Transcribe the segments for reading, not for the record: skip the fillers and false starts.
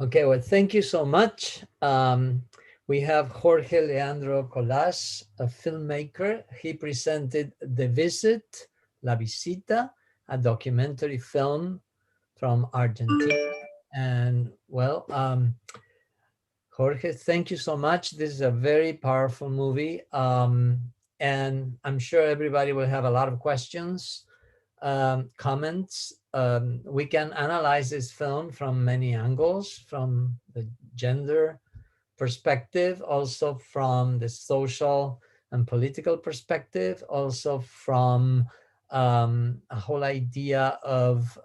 Okay, well, thank you so much. We have Jorge Leandro Colás, a filmmaker. He presented The Visit, La Visita, a documentary film from Argentina. And well, Jorge, thank you so much. This is a very powerful movie. And I'm sure everybody will have a lot of questions, comments. We can analyze this film from many angles, from the gender perspective, also from the social and political perspective, also from a whole idea of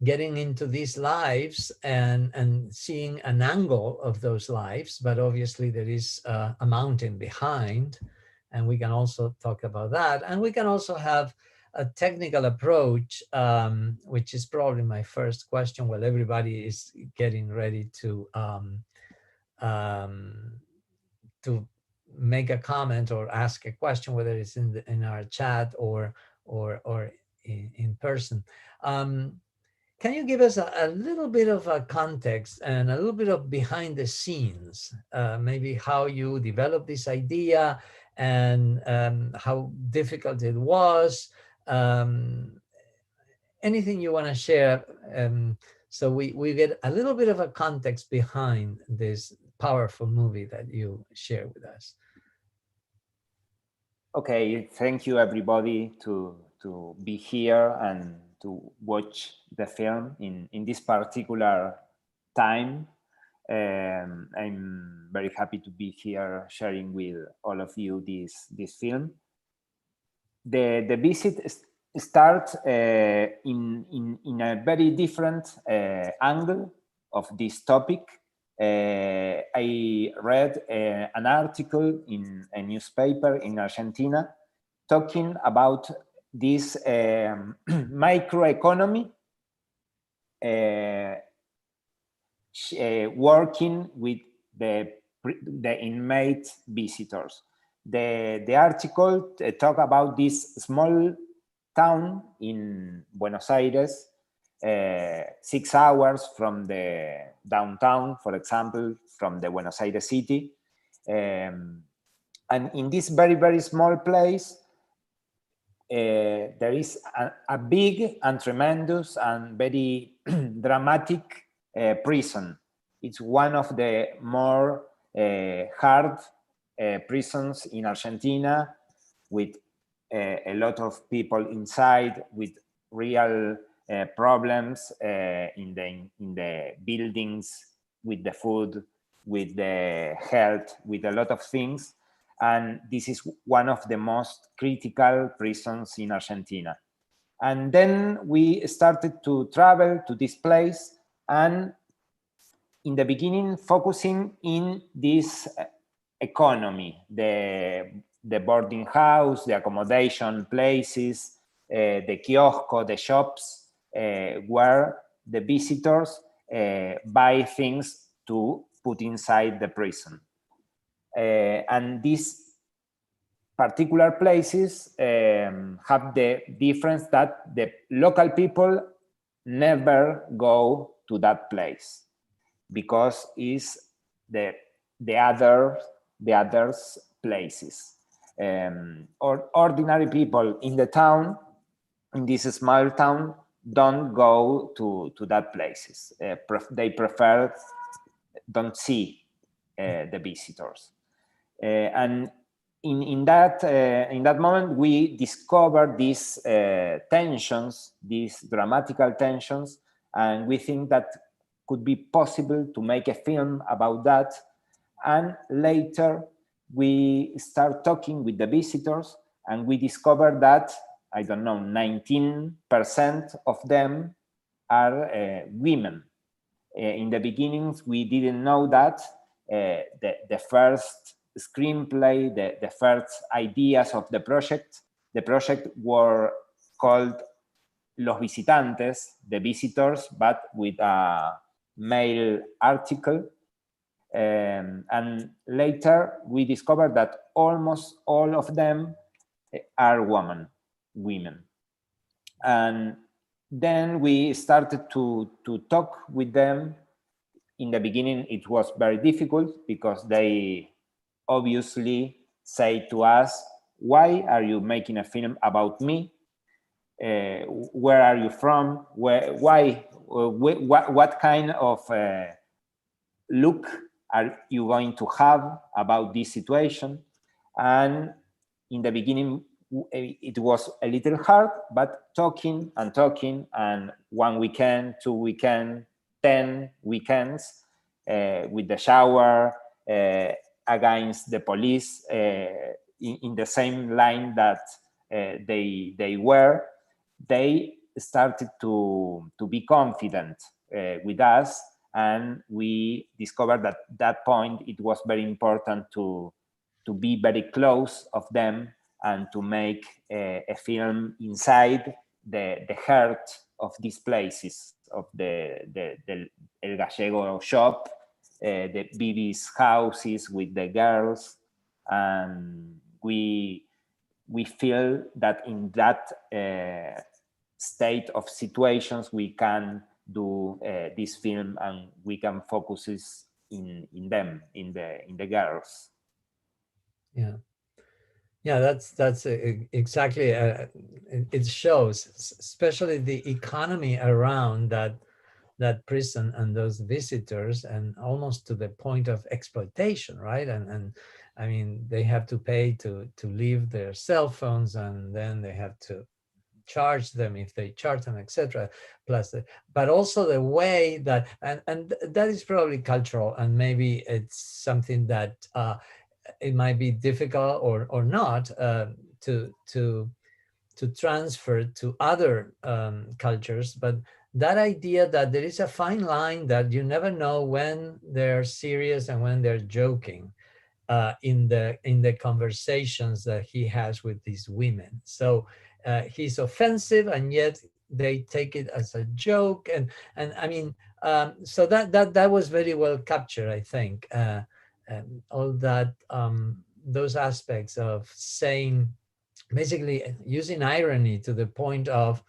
getting into these lives and seeing an angle of those lives, but obviously there is a mountain behind, and we can also talk about that. And we can also have a technical approach, which is probably my first question while everybody is getting ready um, to make a comment or ask a question, whether it's in our chat or in person. Um, can you give us a little bit of a context and a little bit of behind the scenes, maybe how you developed this idea and how difficult it was? Um, Anything you want to share, so we get a little bit of a context behind this powerful movie that you share with us. Okay, thank you everybody to be here and to watch the film in this particular time. I'm very happy to be here sharing with all of you this film. The visit starts in a very different angle of this topic. I read an article in a newspaper in Argentina talking about this microeconomy working with the inmate visitors. The article talk about this small town in Buenos Aires, 6 hours from the downtown, for example, from the Buenos Aires city. And in this very, very small place, there is a big and tremendous and very dramatic prison. It's one of the more hard prisons in Argentina, with a lot of people inside, with real problems in the buildings, with the food, with the health, with a lot of things. And this is one of the most critical prisons in Argentina. And then we started to travel to this place, and in the beginning focusing in this economy, the boarding house, the accommodation places, the kiosco, the shops, where the visitors buy things to put inside the prison. And these particular places have the difference that the local people never go to that place, because it's the others places. Or ordinary people in the town, in this small town, don't go to that places. They prefer don't see the visitors. And in that moment, we discovered these tensions, these dramatical tensions, and we think that could be possible to make a film about that. And later, we start talking with the visitors, and we discovered that, I don't know, 19% of them are women. In the beginnings, we didn't know that. The first screenplay, the first ideas of the project were called Los Visitantes, the visitors, but with a male article. And later we discovered that almost all of them are women. And then we started to talk with them. In the beginning, it was very difficult because they obviously say to us, why are you making a film about me? Where are you from? Why? What kind of look are you going to have about this situation? And in the beginning, it was a little hard, but talking and talking, and 1 weekend, 2 weekend, 10 weekends, with the shower, against the police, in the same line that they were, they started to be confident with us, and we discovered that that point it was very important to be very close of them and to make a film inside the heart of these places, of the El Gallego shop, the Bibi's houses with the girls, and we feel that in that state of situations we can do this film, and we can focus in them, in the girls. Yeah. Yeah, that's exactly. It shows, especially the economy around that prison and those visitors, and almost to the point of exploitation, right? And I mean, they have to pay to leave their cell phones, and then they have to charge them if they charge them, etc. Plus, but also the way that, and that is probably cultural, and maybe it's something that it might be difficult or not to transfer to other cultures, but that idea that there is a fine line that you never know when they're serious and when they're joking, in the conversations that he has with these women. So he's offensive, and yet they take it as a joke, and I mean, so that was very well captured, I think. All that, those aspects of saying, basically using irony to the point of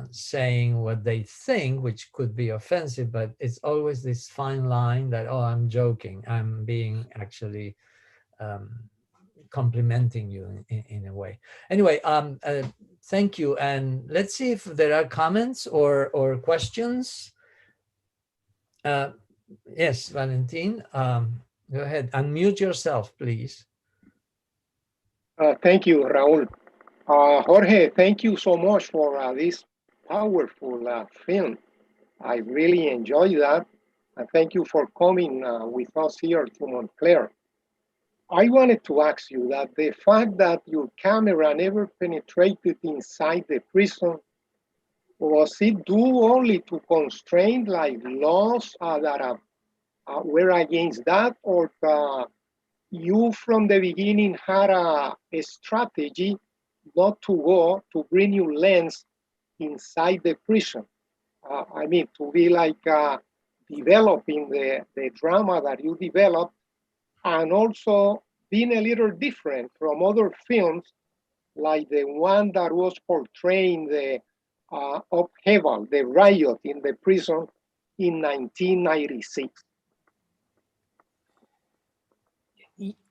saying what they think, which could be offensive, but it's always this fine line that, oh, I'm joking, I'm being actually um, complimenting you in a way. Anyway, thank you, and let's see if there are comments or questions. Uh, yes, Valentin, go ahead, unmute yourself, please. Thank you, Raul. Jorge, thank you so much for this powerful film. I really enjoyed that. And thank you for coming with us here to Montclair. I wanted to ask you that the fact that your camera never penetrated inside the prison, was it due only to constraint like laws that were against that, or you from the beginning had a strategy not to go to bring your lens inside the prison? I mean, to be like developing the drama that you developed, and also being a little different from other films, like the one that was portraying the upheaval, the riot in the prison in 1996.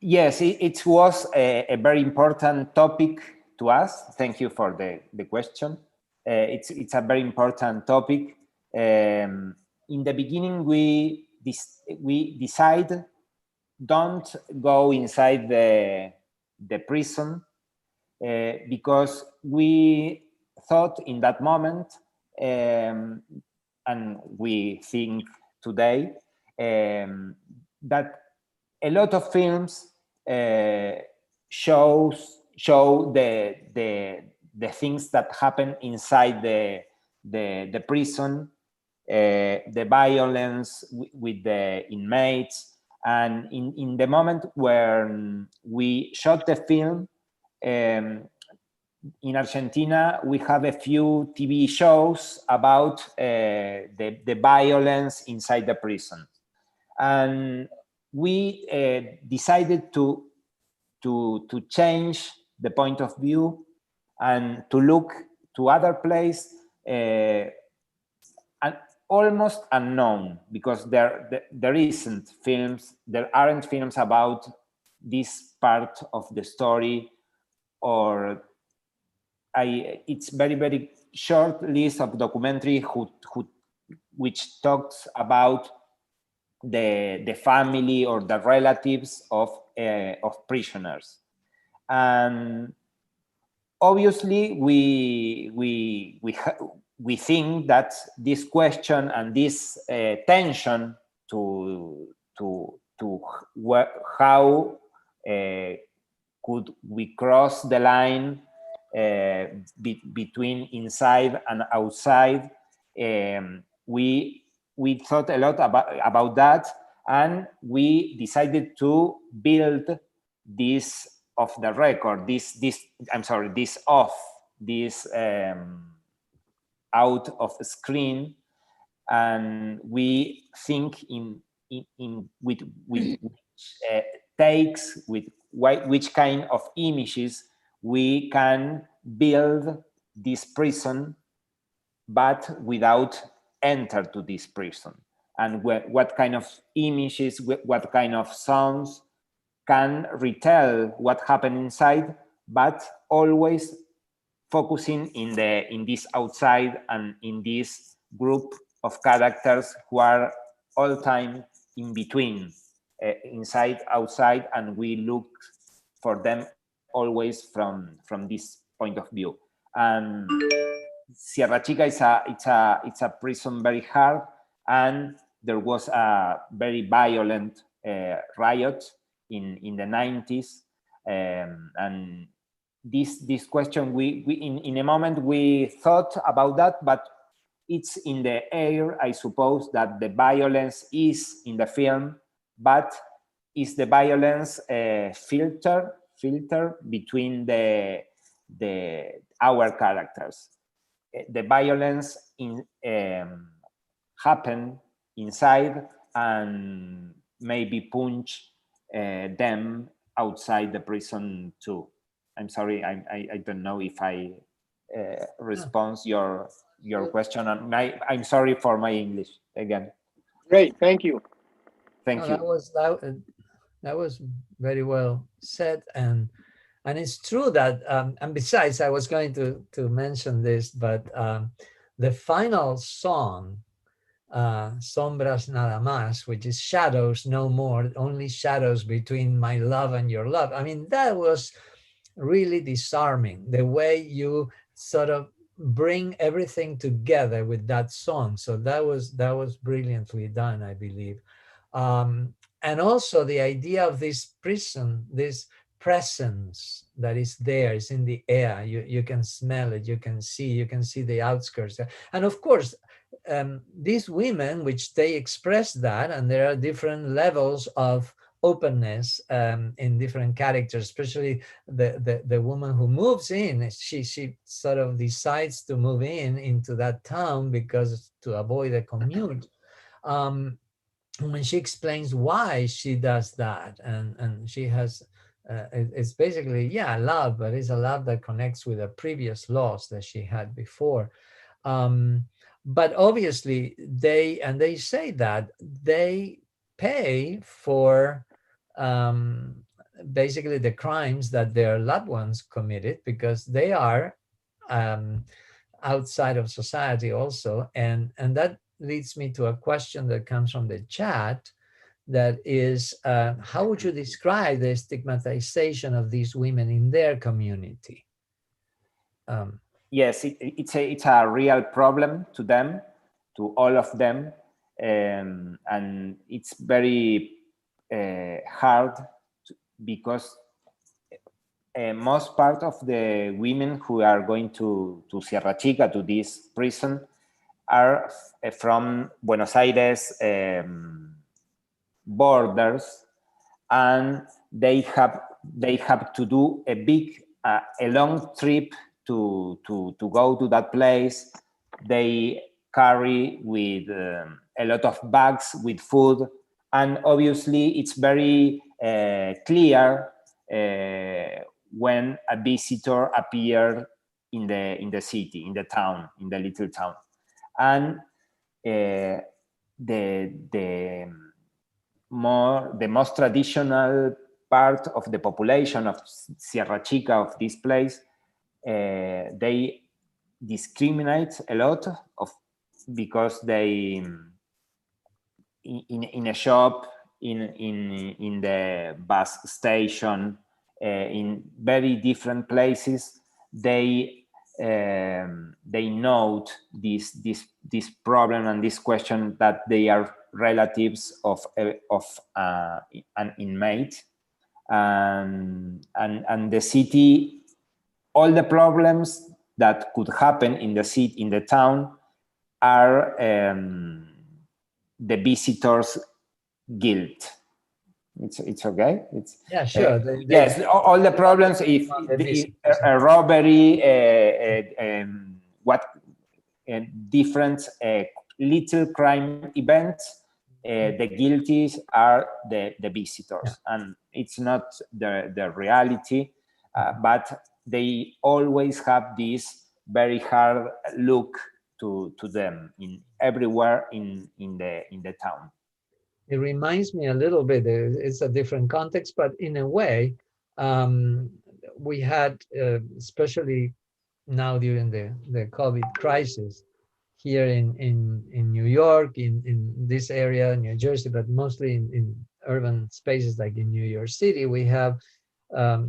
Yes, it was a very important topic to us. Thank you for the question. It's a very important topic. In the beginning, we decide don't go inside the prison, because we thought in that moment, and we think today, that a lot of films show the things that happen inside the prison, the violence with the inmates. And in the moment where we shot the film, in Argentina, we have a few TV shows about the violence inside the prison. And we decided to change the point of view and to look to other place and almost unknown, because there isn't films, there aren't films about this part of the story, or it's very short list of documentary which talks about the family or the relatives of prisoners. And obviously we think that this question and this tension to how could we cross the line between inside and outside, we thought a lot about that, and we decided to build this off the record, this out of screen, and we think with takes, with which kind of images we can build this prison, but without enter to this prison, and what kind of images, what kind of sounds can retell what happened inside, but always focusing in this outside and in this group of characters who are all time in between, inside, outside, and we look for them always from this point of view. And Sierra Chica it's a prison very hard, and there was a very violent riot in the 90s, and this question we in a moment we thought about that, but it's in the air, I suppose, that the violence is in the film, but is the violence filter between our characters. The violence happen inside and maybe punch them outside the prison too. I'm sorry, I don't know if I respond your question. I'm sorry for my English again. Great, thank you. Thank you. That was very well said, and it's true that and besides, I was going to mention this, but the final song, Sombras Nada Más, which is shadows no more, only shadows between my love and your love. I mean, that was really disarming, the way you sort of bring everything together with that song. So that was brilliantly done, I believe. And also the idea of this prison, this presence that is there, is in the air. You can smell it, you can see the outskirts. And of course, these women, which they express that, and there are different levels of openness in different characters, especially the woman who moves in. She sort of decides to move into that town because to avoid a commute. When she explains why she does that, and she has it's basically love, but it's a love that connects with a previous loss that she had before. But obviously they say that they pay for basically the crimes that their loved ones committed, because they are outside of society also. And that leads me to a question that comes from the chat, that is, how would you describe the stigmatization of these women in their community? Yes, it's a real problem to them, to all of them, and it's very hard because most part of the women who are going to Sierra Chica, to this prison, are from Buenos Aires borders, and they have to do a long trip to go to that place. They carry with a lot of bags with food, and obviously it's very clear when a visitor appears in the city, in the town, in the little town. And the most traditional part of the population of Sierra Chica, of this place, they discriminate a lot because they in a shop, in the bus station, in very different places, they note this problem and this question that they are relatives of an inmate, and the city, all the problems that could happen in the city, in the town, are the visitors' guilt. It's okay. It's yeah, sure. yes, all the problems. If a robbery, what different little crime events, the guilties are the visitors, and it's not the reality. But they always have this very hard look to them in everywhere in the town. It reminds me a little bit, it's a different context, but in a way, we had, especially now during the COVID crisis, here in New York, in this area, New Jersey, but mostly in urban spaces like in New York City, we have a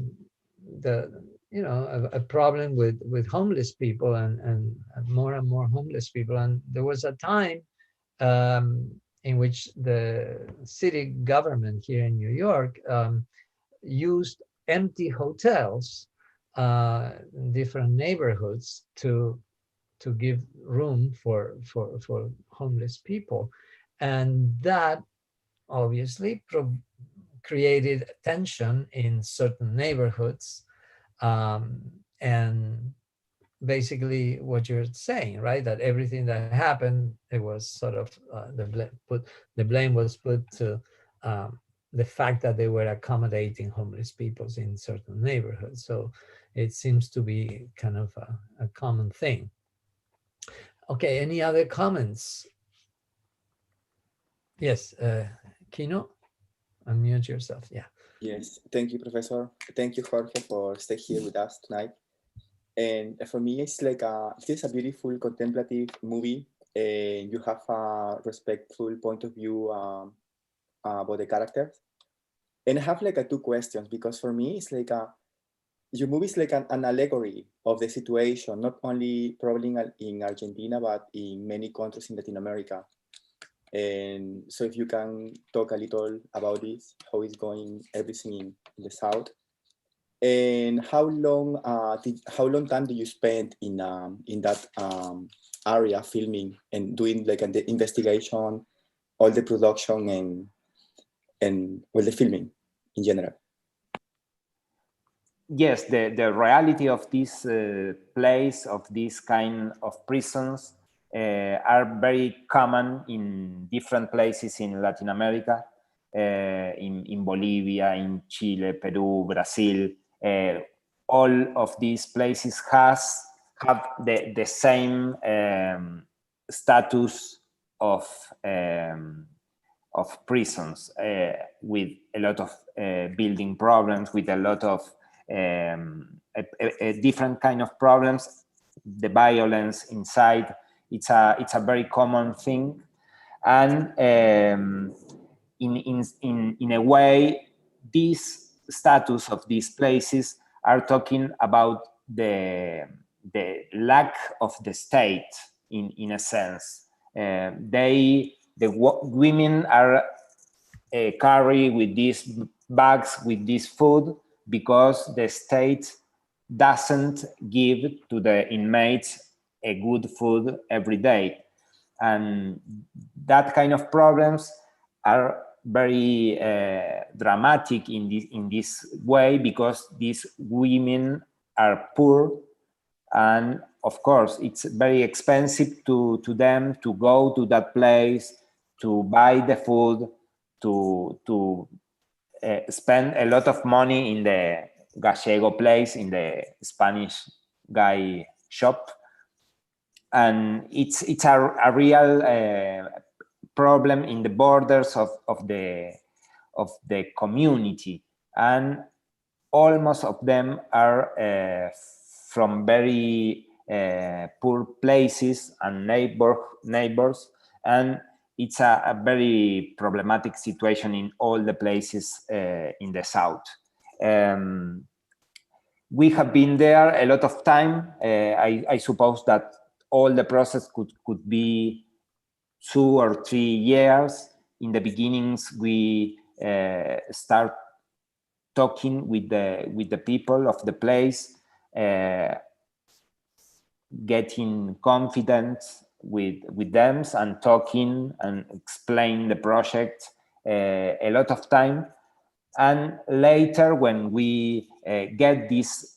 problem with homeless people and more homeless people. And there was a time in which the city government here in New York used empty hotels in different neighborhoods to give room for homeless people, and that obviously created tension in certain neighborhoods, and basically what you're saying, right? That everything that happened, it was sort of the blame was put to the fact that they were accommodating homeless people in certain neighborhoods. So it seems to be kind of a common thing. Okay, any other comments? Yes, Kino, unmute yourself. Yeah. Yes, thank you, Professor. Thank you, Jorge, for staying here with us tonight. And for me, it's like it is a beautiful contemplative movie, and you have a respectful point of view about the characters. And I have like two questions, because for me, it's like your movie is like an allegory of the situation, not only probably in Argentina, but in many countries in Latin America. And so if you can talk a little about this, how it's going, everything in the South. And how long time do you spend in that area filming and doing like the investigation, all the production and well, the filming in general? Yes, the reality of this place, of this kind of prisons, are very common in different places in Latin America, in Bolivia, in Chile, Peru, Brazil. All of these places have the same status of prisons, with a lot of building problems, with a lot of a different kind of problems. The violence inside, it's a very common thing, and in a way, this status of these places are talking about the lack of the state in a sense. The women are carry with these bags with this food because the state doesn't give to the inmates a good food every day. And that kind of problems are very dramatic in this way, because these women are poor, and of course it's very expensive to them to go to that place, to buy the food, to spend a lot of money in the Gallego place, in the Spanish guy shop, and it's a real problem in the borders of the community, and almost of them are from very poor places and neighbors, and it's a very problematic situation in all the places in the south. We have been there a lot of time. I suppose that all the process could be 2 or 3 years. In the beginnings, we start talking with the people of the place, getting confidence with them, and talking and explain the project a lot of time. And later, when we get this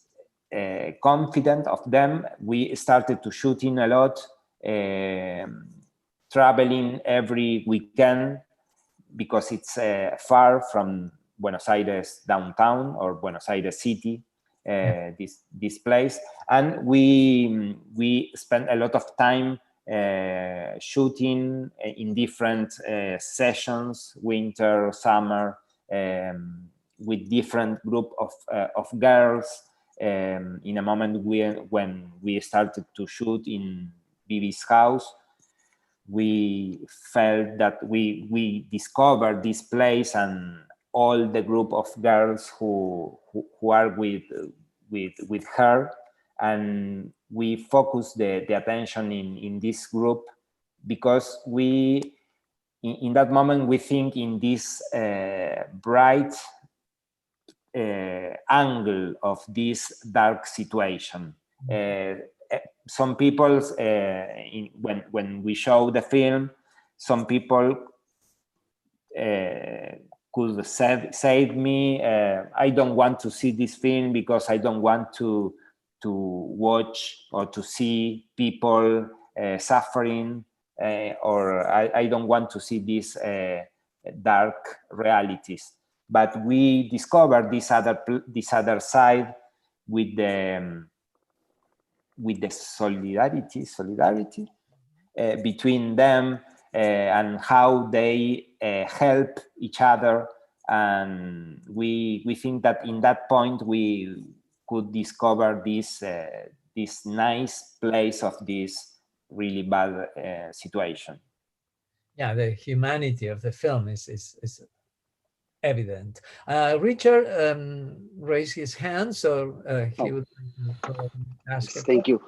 confidence of them, we started to shooting a lot, traveling every weekend, because it's far from Buenos Aires downtown or Buenos Aires city, this place. And we spent a lot of time shooting in different sessions, winter, summer, with different group of girls. In a moment when we started to shoot in Vivi's house, we felt that we discovered this place, and all the group of girls who are with her, and we focus the attention in this group, because we in that moment we think in this bright angle of this dark situation. Some people, when we show the film, some people could say me, I don't want to see this film because I don't want to watch or to see people suffering, or I don't want to see these dark realities. But we discovered this other side with the solidarity between them, and how they help each other. And we think that in that point we could discover this nice place of this really bad situation. Yeah, the humanity of the film is evident. Richard raised his hand, so he would ask. Thank you.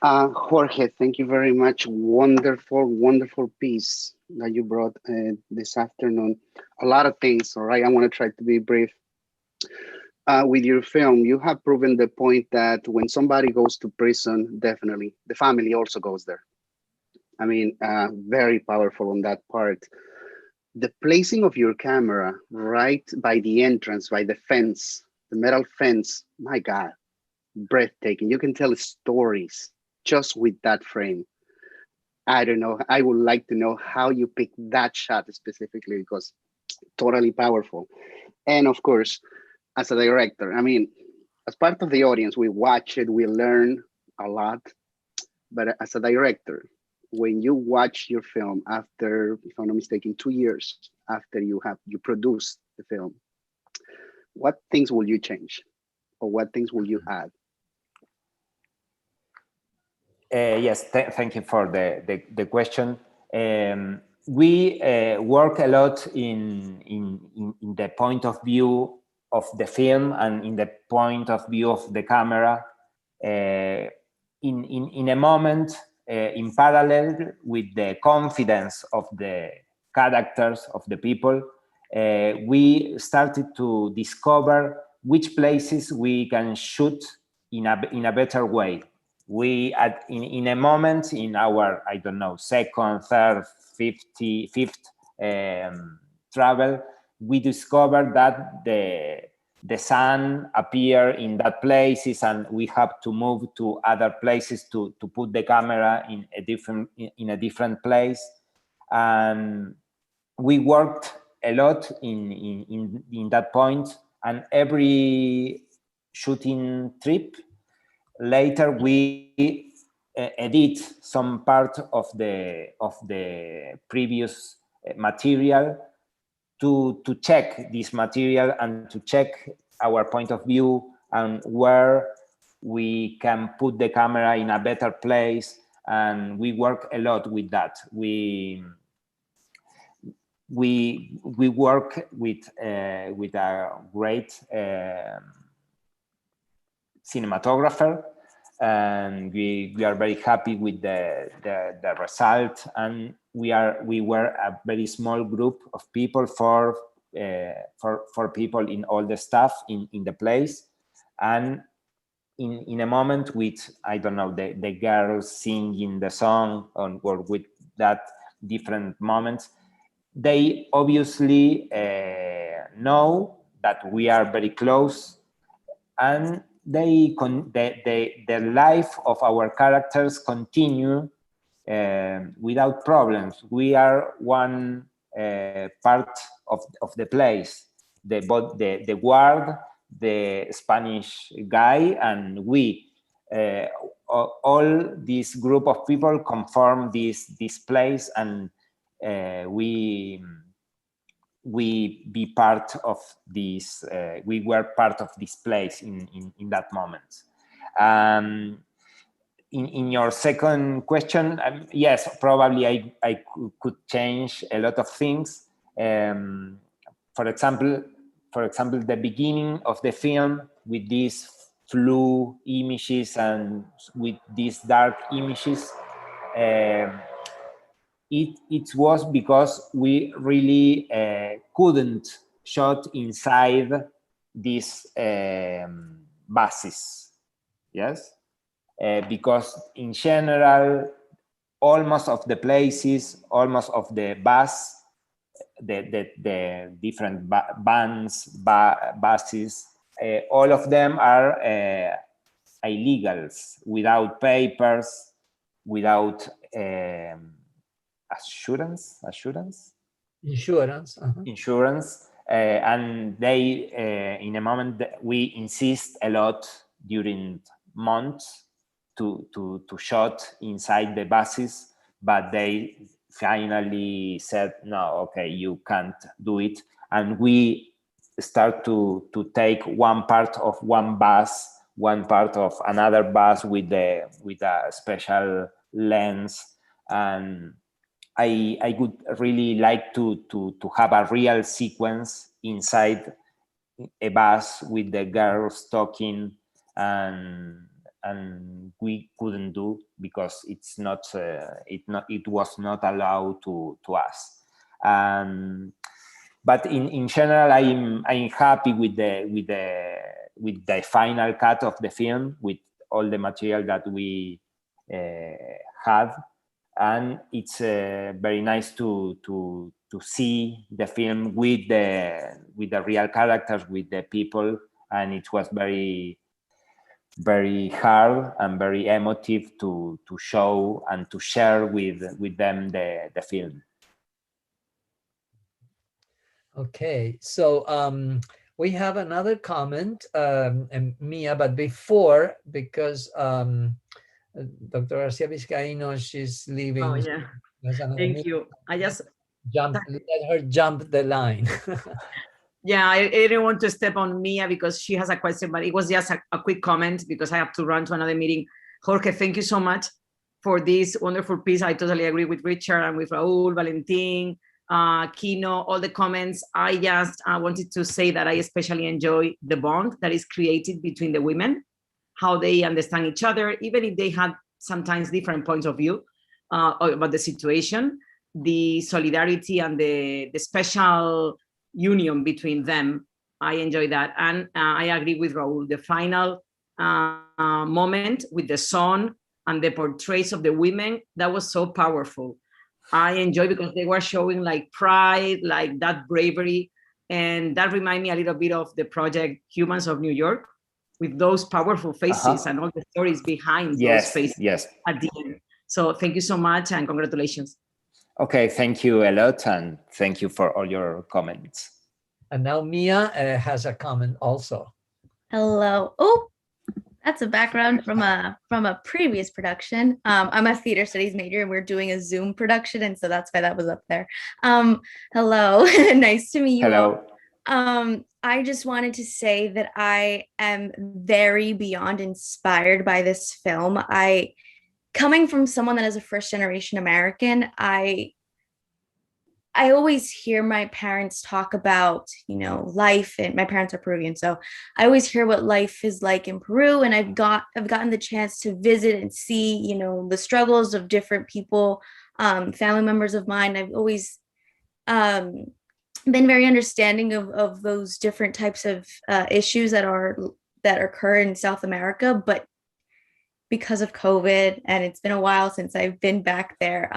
Jorge, thank you very much. Wonderful, wonderful piece that you brought this afternoon. A lot of things, all right? I want to try to be brief. With your film, you have proven the point that when somebody goes to prison, definitely, the family also goes there. I mean, very powerful on that part. The placing of your camera right by the entrance, by the fence, the metal fence, my God, breathtaking. You can tell stories just with that frame. I don't know. I would like to know how you picked that shot specifically, because totally powerful. And of course, as a director, I mean, as part of the audience, we watch it, we learn a lot. But as a director, when you watch your film after, if I'm not mistaken, 2 years after you produce the film, what things will you change, or what things will you add? Yes, thank you for the question. We work a lot in the point of view of the film, and in the point of view of the camera, in a moment, in parallel with the confidence of the characters of the people, we started to discover which places we can shoot in a better way. We in a moment in our, I don't know, second, third, fifth travel, we discovered that the sun appear in that places, and we have to move to other places to put the camera in a different place. And we worked a lot in that point, and every shooting trip later we edit some part of the previous material to check this material and to check our point of view and where we can put the camera in a better place. And we work a lot with that. We work with a great cinematographer, and we are very happy with the result. And we were a very small group of people for people in all the staff in the place. And in a moment with, I don't know, the girls singing the song, or with that different moments, they obviously know that we are very close, and the life of our characters continue without problems. We are one part of the place, the guard, the Spanish guy, and we. All this group of people conform this place, and we be part of this. We were part of this place in that moment. In your second question, yes, probably I could change a lot of things. For example, the beginning of the film with these flu images and with these dark images, it was because we really couldn't shot inside these buses, yes? Because in general, almost of the places, almost of the bus, the different buses, all of them are illegals, without papers, without insurance, and they in a moment we insist a lot during months to shot inside the buses, but they finally said no, okay, you can't do it. And we start to take one part of one bus, one part of another bus with a special lens. And I would really like to have a real sequence inside a bus with the girls talking, and we couldn't do because it was not allowed to us. But in general, I'm happy with the final cut of the film, with all the material that we had. And it's very nice to see the film with the real characters, with the people, and it was very, very hard and very emotive to show and to share with them the film. Okay, so we have another comment, and Mia, but before, because Dr. Garcia Vizcaino, she's leaving. Oh, yeah. Thank you. I just let her jump the line. Yeah, I didn't want to step on Mia because she has a question, but it was just a quick comment because I have to run to another meeting. Jorge, thank you so much for this wonderful piece. I totally agree with Richard and with Raul, Valentin, Kino, all the comments. I just wanted to say that I especially enjoy the bond that is created between the women, how they understand each other, even if they had sometimes different points of view about the situation, the solidarity and the special union between them. I enjoy that. And I agree with Raul, the final moment with the sun and the portraits of the women, that was so powerful. I enjoy because they were showing like pride, like that bravery. And that reminded me a little bit of the project Humans of New York, with those powerful faces and all the stories behind those faces at the end. So thank you so much and congratulations. Okay, thank you a lot, and thank you for all your comments. And now Mia has a comment also. Hello. Oh, That's a background from a previous production. I'm a theater studies major, and we're doing a Zoom production, and so that's why that was up there. Hello, nice to meet you Hello. all. I just wanted to say that I am very beyond inspired by this film. Coming from someone that is a first generation American, I always hear my parents talk about, life, and my parents are Peruvian. So I always hear what life is like in Peru. And I've gotten the chance to visit and see, the struggles of different people, family members of mine. I've always been very understanding of those different types of issues that occur in South America. But because of COVID, and it's been a while since I've been back there,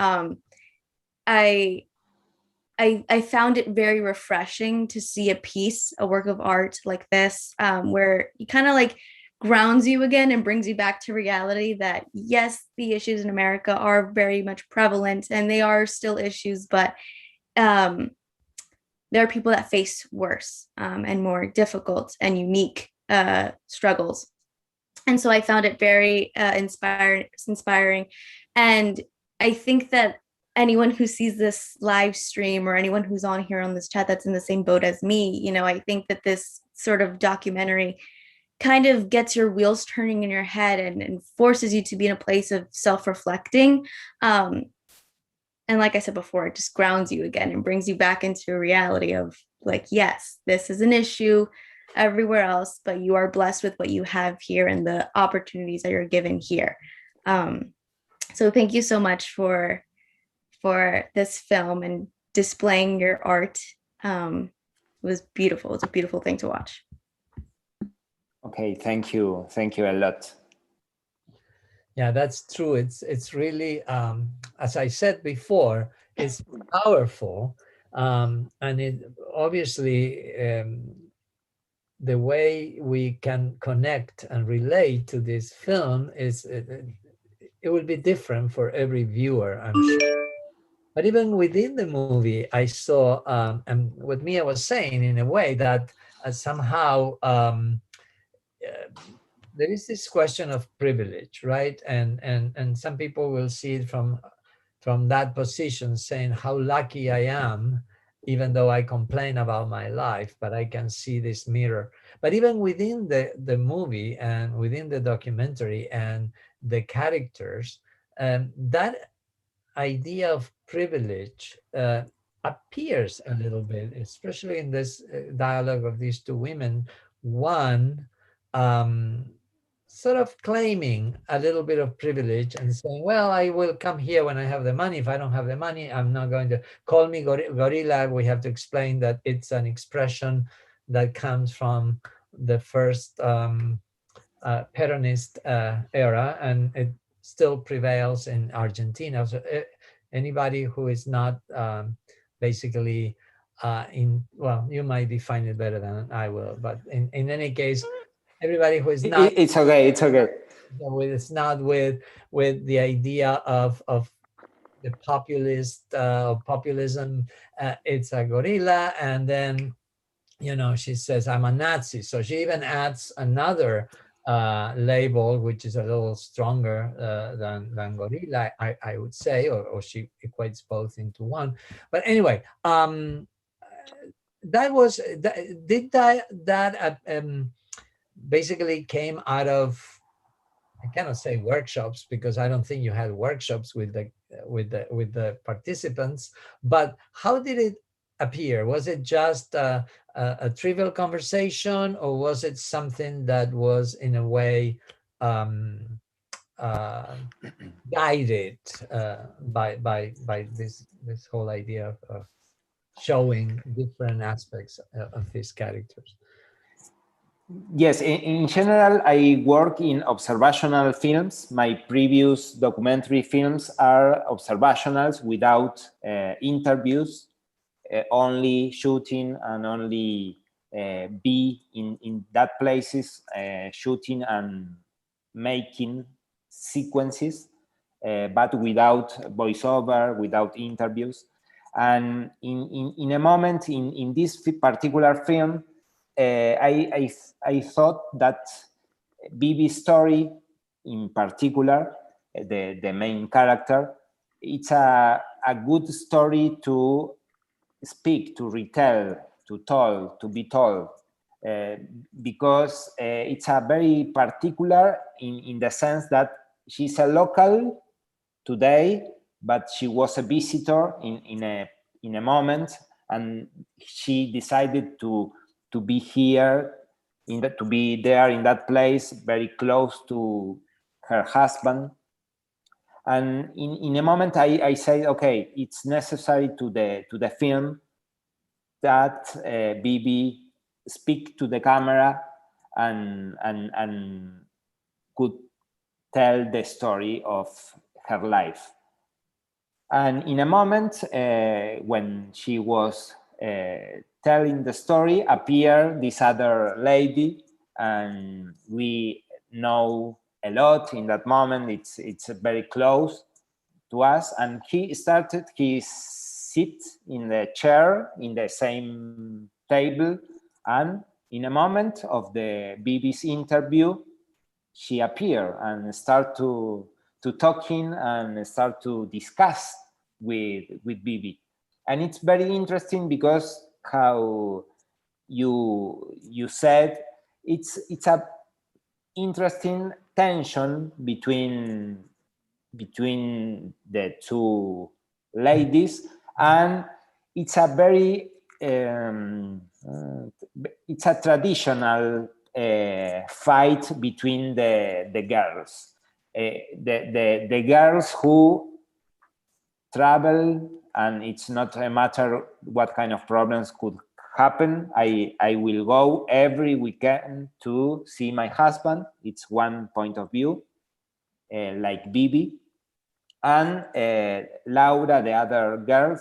I found it very refreshing to see a work of art like this, where it kind of like grounds you again and brings you back to reality that, yes, the issues in America are very much prevalent and they are still issues, but there are people that face worse and more difficult and unique struggles. And so I found it very inspiring. And I think that anyone who sees this live stream or anyone who's on here on this chat that's in the same boat as me, I think that this sort of documentary kind of gets your wheels turning in your head and forces you to be in a place of self-reflecting. And like I said before, it just grounds you again and brings you back into a reality of like, yes, this is an issue everywhere else, but you are blessed with what you have here and the opportunities that you're given here. So thank you so much for this film and displaying your art. It was beautiful. It's a beautiful thing to watch. Okay, thank you a lot. Yeah, that's true. It's really, as I said before, it's powerful, and it obviously the way we can connect and relate to this film is it will be different for every viewer, I'm sure. But even within the movie, I saw, and what Mia was saying in a way that somehow there is this question of privilege, right? And some people will see it from that position, saying how lucky I am, even though I complain about my life, but I can see this mirror. But even within the movie and within the documentary and the characters, that idea of privilege appears a little bit, especially in this dialogue of these two women. One sort of claiming a little bit of privilege and saying, well, I will come here when I have the money. If I don't have the money, I'm not going to. Call me gorilla. We have to explain that it's an expression that comes from the first Peronist era, and it still prevails in Argentina. So anybody who is not basically well, you might define it better than I will, but in any case, everybody who is not, it's okay. It's not with the idea of the populist populism. It's a gorilla, and then she says, I'm a Nazi. So she even adds another label, which is a little stronger than gorilla, I would say, or she equates both into one. But anyway, that was that basically came out of, I cannot say workshops because I don't think you had workshops with the participants, but how did it appear? Was it just a trivial conversation, or was it something that was in a way guided by this whole idea of showing different aspects of these characters? Yes, in general, I work in observational films. My previous documentary films are observationals without interviews, only shooting and only be in that places, shooting and making sequences, but without voiceover, without interviews. And in a moment in this particular film, I thought that Bibi's story in particular, the main character, it's a good story to speak, to retell, to be told, because it's a very particular in the sense that she's a local today, but she was a visitor in a moment, and she decided to be here, to be there in that place, very close to her husband. And in a moment, I said, okay, it's necessary to the film that Bibi speak to the camera and could tell the story of her life. And in a moment, when she was telling the story, appeared this other lady, and we know a lot in that moment. It's very close to us, and he sit in the chair in the same table, and in a moment of the BBC interview, she appeared and start to talking and start to discuss with Bibi. And it's very interesting because how you said it's a interesting tension between the two ladies, and it's a very it's a traditional fight between the girls, the girls who travel, and it's not a matter what kind of problems could happen. I will go every weekend to see my husband. It's one point of view, like Bibi. And Laura, the other girl,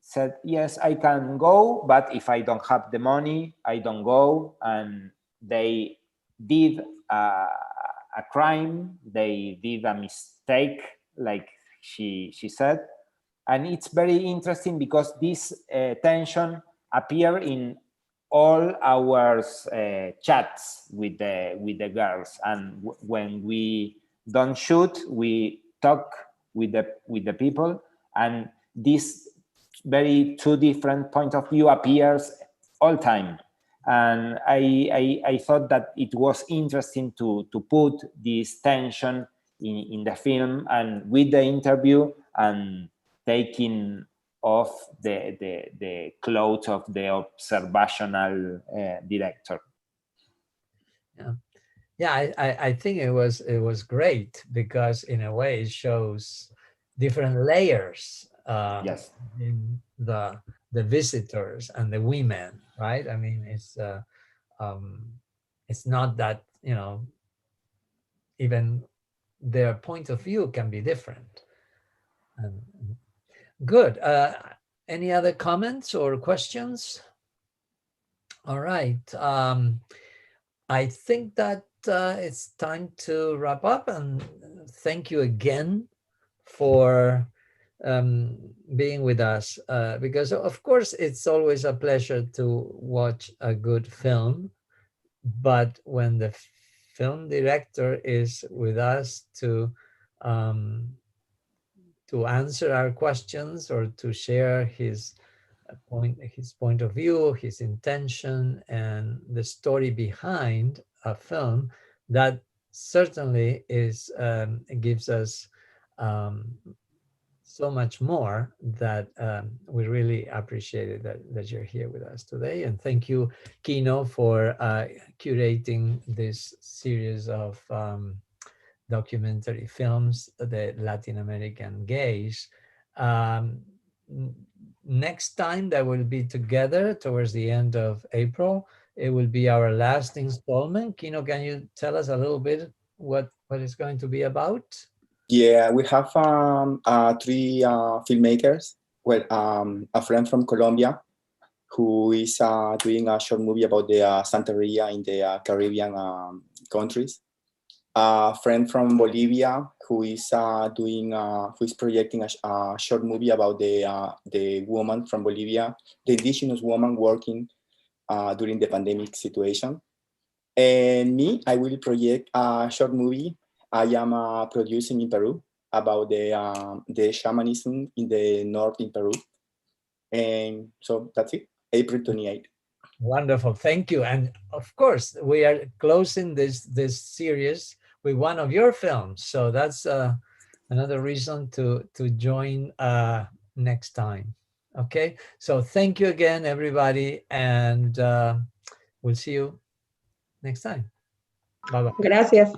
said, yes, I can go, but if I don't have the money, I don't go. And they did a crime, they did a mistake, like she said. And it's very interesting because this tension appear in all our chats with the girls. And when we don't shoot, we talk with the people, and this very two different point of view appears all time. And I thought that it was interesting to put this tension in the film, and with the interview and taking off the clothes of the observational director. Yeah, I think it was great because in a way it shows different layers Yes. in the visitors and the women, right? I mean, it's not that, you know, even their point of view can be different. And good. Any other comments or questions? All right. I think that it's time to wrap up, and thank you again for being with us, because of course it's always a pleasure to watch a good film, but when the film director is with us to answer our questions or to share his point of view, his intention, and the story behind a film, that certainly is gives us so much more, that we really appreciate it that you're here with us today. And thank you, Kino, for curating this series of documentary films, the Latin American gays. Next time that we'll be together towards the end of April, it will be our last installment. Kino, can you tell us a little bit what it's going to be about? Yeah, we have three filmmakers. Well, a friend from Colombia who is doing a short movie about the Santeria in the Caribbean countries. A friend from Bolivia who is projecting a short movie about the woman from Bolivia, the indigenous woman working during the pandemic situation. And me, I will project a short movie I am producing in Peru about the shamanism in the north in Peru. And so that's it, April 28th. Wonderful, thank you. And of course, we are closing this series with one of your films. So that's another reason to join next time. Okay, so thank you again, everybody, and we'll see you next time. Bye-bye. Gracias.